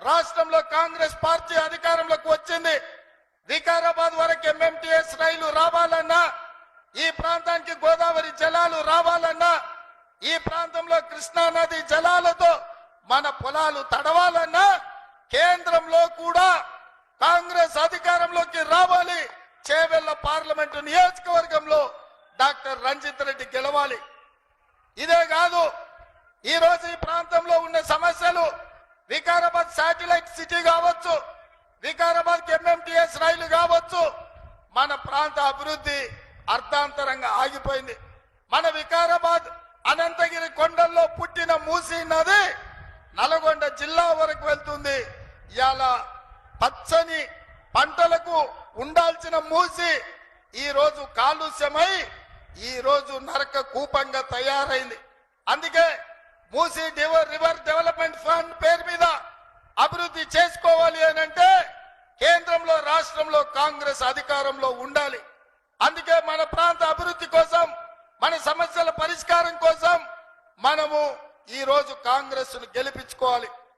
రాష్ట్రంలో కాంగ్రెస్ పార్టీ అధికారంలోకి వచ్చింది. వికారాబాద్ వరకు ఎంఎంటీఎస్ రైలు రావాలన్నా, ఈ ప్రాంతానికి గోదావరి జలాలు రావాలన్నా, ఈ ప్రాంతంలో కృష్ణా నది జలాలతో మన పొలాలు తడవాలన్నా కేంద్రంలో కూడా కాంగ్రెస్ అధికారంలోకి రావాలి. చేవెళ్ల పార్లమెంటు నియోజకవర్గంలో డాక్టర్ రంజిత్ రెడ్డి గెలవాలి. ఇదే కాదు, ఈ రోజు ఈ ప్రాంతంలో ఉన్న సమస్యలు వికారాబాద్ శాటిలైట్ సిటీ కావచ్చు, వికారాబాద్ ఎంఎంటీఎస్ రైలు కావచ్చు, మన ప్రాంత అభివృద్ధి అర్ధాంతరంగా ఆగిపోయింది. మన వికారాబాద్ అనంతగిరి కొండల్లో పుట్టిన మూసీ నది నల్గొండ జిల్లా వరకు వెళ్తుంది. ఇవాళ పచ్చని పంటలకు ఉండాల్సిన మూసి ఈ రోజు కాలుష్యమై ఈ రోజు నరక కూపంగా తయారైంది. అందుకే మూసీ రివర్ డెవలప్మెంట్ ఫండ్ పేరు మీద అభివృద్ధి చేసుకోవాలి అనంటే కేంద్రంలో రాష్ట్రంలో కాంగ్రెస్ అధికారంలో ఉండాలి. అందుకే మన ప్రాంత అభివృద్ధి కోసం, మన సమస్యల పరిష్కారం కోసం మనము ఈ రోజు కాంగ్రెస్ ను గెలిపించుకోవాలి.